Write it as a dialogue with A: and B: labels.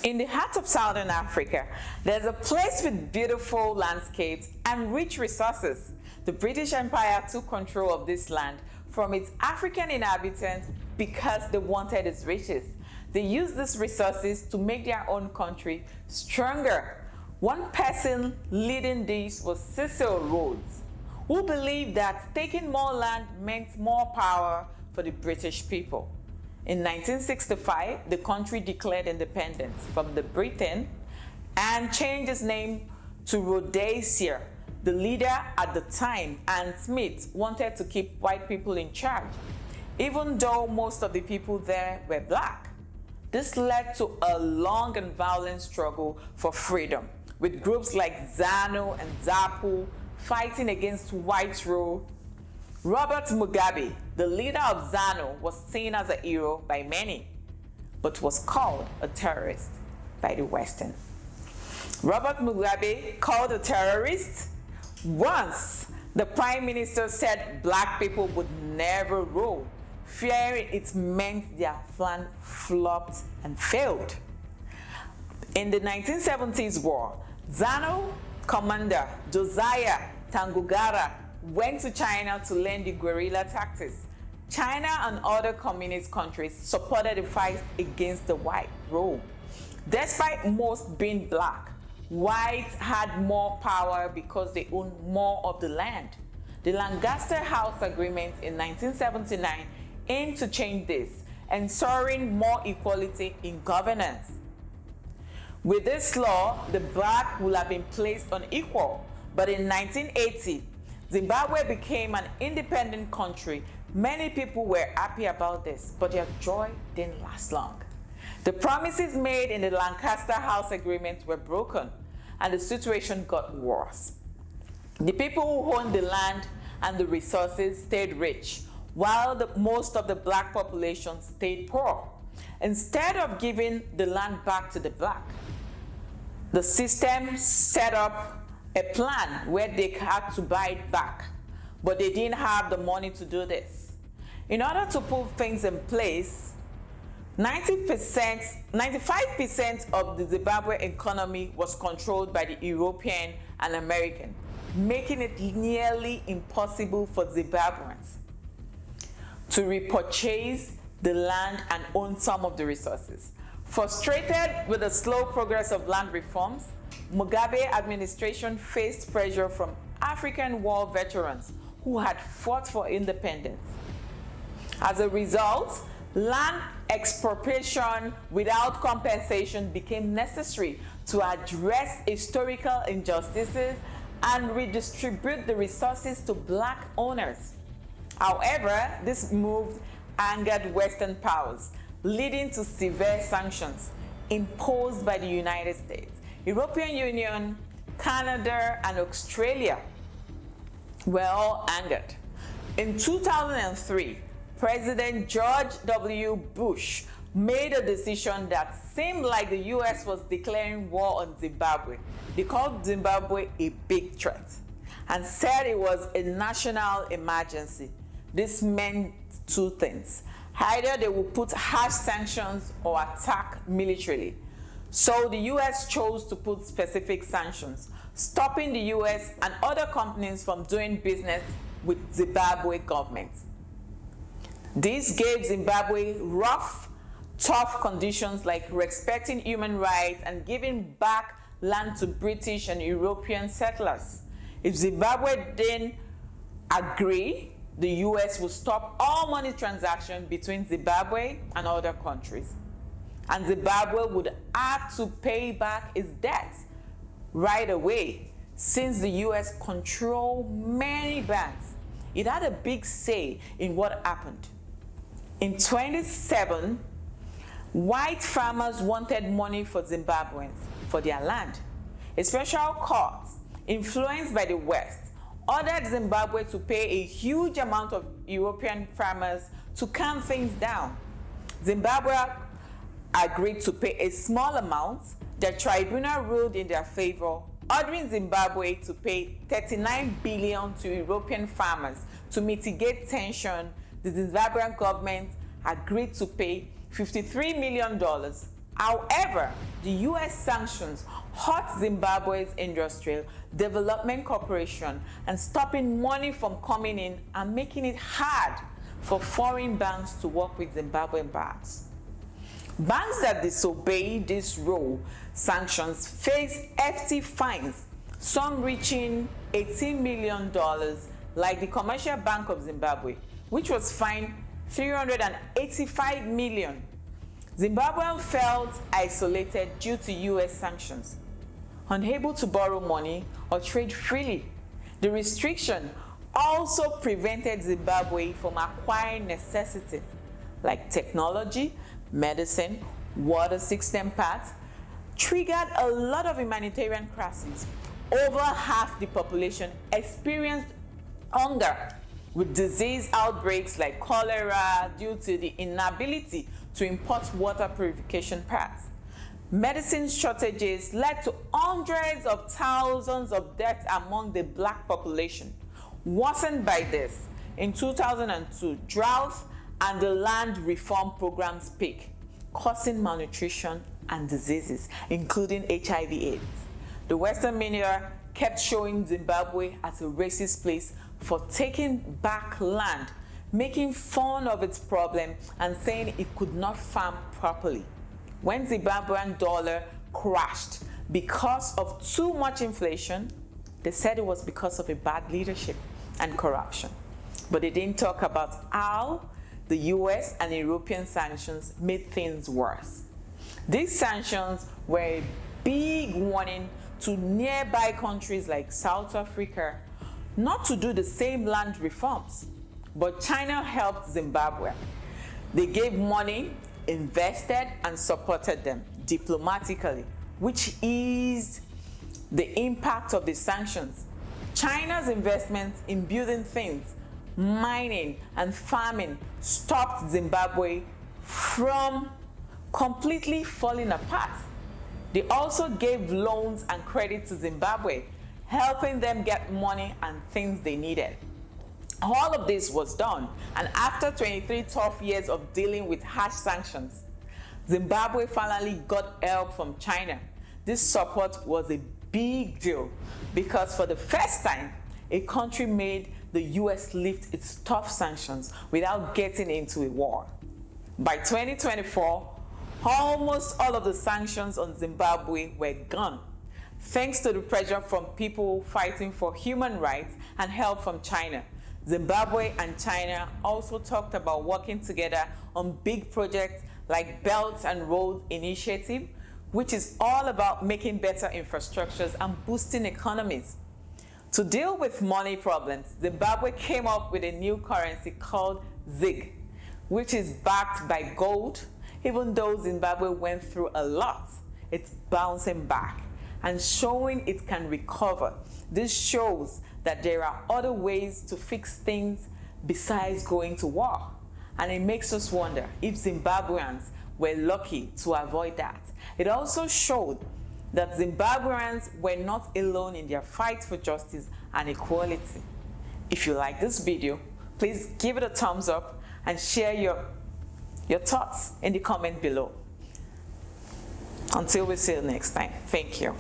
A: In the heart of Southern Africa, there's a place with beautiful landscapes and rich resources. The British Empire took control of this land from its African inhabitants because they wanted its riches. They used these resources to make their own country stronger. One person leading this was Cecil Rhodes, who believed that taking more land meant more power for the British people. In 1965, the country declared independence from the Britain and changed its name to Rhodesia. The leader at the time, Ann Smith, wanted to keep white people in charge, even though most of the people there were black. This led to a long and violent struggle for freedom, with groups like ZANU and ZAPU fighting against white rule. Robert Mugabe, the leader of ZANU, was seen as a hero by many, but was called a terrorist by the Western. Robert Mugabe, called a terrorist, once the Prime Minister said black people would never rule, fearing it meant their plan flopped and failed. In the 1970s war, ZANU commander Josiah Tangugara went to China to learn the guerrilla tactics. China and other communist countries supported the fight against the white rule. Despite most being black, whites had more power because they owned more of the land. The Lancaster House Agreement in 1979 aimed to change this, ensuring more equality in governance. With this law, the black would have been placed unequal, but in 1980, Zimbabwe became an independent country. Many people were happy about this, but their joy didn't last long. The promises made in the Lancaster House Agreement were broken, and the situation got worse. The people who owned the land and the resources stayed rich, while most of the black population stayed poor. Instead of giving the land back to the black, the system set up a plan where they had to buy it back, but they didn't have the money to do this. In order to put things in place, 95% of the Zimbabwe economy was controlled by the European and American, making it nearly impossible for Zimbabweans to repurchase the land and own some of the resources. Frustrated with the slow progress of land reforms, Mugabe administration faced pressure from African war veterans who had fought for independence. As a result, land expropriation without compensation became necessary to address historical injustices and redistribute the resources to black owners. However, this move angered Western powers, leading to severe sanctions imposed by the United States, European Union, Canada, and Australia were all angered. In 2003, President George W. Bush made a decision that seemed like the US was declaring war on Zimbabwe. They called Zimbabwe a big threat and said it was a national emergency. This meant two things. Either they would put harsh sanctions or attack militarily. So the US chose to put specific sanctions, stopping the US and other companies from doing business with Zimbabwe government. This gave Zimbabwe rough, tough conditions like respecting human rights and giving back land to British and European settlers. If Zimbabwe didn't agree, the US would stop all money transactions between Zimbabwe and other countries. And Zimbabwe would have to pay back its debts right away, since the US controlled many banks. It had a big say in what happened. In 2007, white farmers wanted money for Zimbabweans for their land. A special court, influenced by the West, ordered Zimbabwe to pay a huge amount of European farmers to calm things down. Zimbabwe agreed to pay a small amount. The tribunal ruled in their favor, ordering Zimbabwe to pay $39 billion to European farmers to mitigate tension. The Zimbabwean government agreed to pay $53 million However, the US sanctions hurt Zimbabwe's Industrial Development Corporation and stopping money from coming in and making it hard for foreign banks to work with Zimbabwean banks. Banks that disobey these rule sanctions face hefty fines, some reaching $18 million, like the Commercial Bank of Zimbabwe, which was fined $385 million. Zimbabwe felt isolated due to US sanctions, unable to borrow money or trade freely. The restriction also prevented Zimbabwe from acquiring necessities like technology, medicine, water system parts, triggered a lot of humanitarian crises. Over half the population experienced hunger, with disease outbreaks like cholera due to the inability to import water purification parts. Medicine shortages led to hundreds of thousands of deaths among the black population. Worsened by this, in 2002, droughts and the land reform programs peaked, causing malnutrition and diseases, including HIV/AIDS. The Western media kept showing Zimbabwe as a racist place for taking back land, making fun of its problem and saying it could not farm properly. When Zimbabwean dollar crashed because of too much inflation, they said it was because of a bad leadership and corruption. But they didn't talk about how the US and European sanctions made things worse. These sanctions were a big warning to nearby countries like South Africa not to do the same land reforms. But China helped Zimbabwe. They gave money, invested, and supported them diplomatically, which eased the impact of the sanctions. China's investments in building things, mining, and farming stopped Zimbabwe from completely falling apart. They also gave loans and credit to Zimbabwe, helping them get money and things they needed. All of this was done, and after 23 tough years of dealing with harsh sanctions, Zimbabwe finally got help from China. This support was a big deal because for the first time, a country made the US lift its tough sanctions without getting into a war. By 2024, almost all of the sanctions on Zimbabwe were gone, thanks to the pressure from people fighting for human rights and help from China. Zimbabwe and China also talked about working together on big projects like Belt and Road Initiative, which is all about making better infrastructures and boosting economies. To deal with money problems, Zimbabwe came up with a new currency called ZiG, which is backed by gold. Even though Zimbabwe went through a lot, it's bouncing back and showing it can recover. This shows that there are other ways to fix things besides going to war. And it makes us wonder if Zimbabweans were lucky to avoid that. It also showed that Zimbabweans were not alone in their fight for justice and equality. If you like this video, please give it a thumbs up and share your thoughts in the comment below. Until we see you next time, thank you.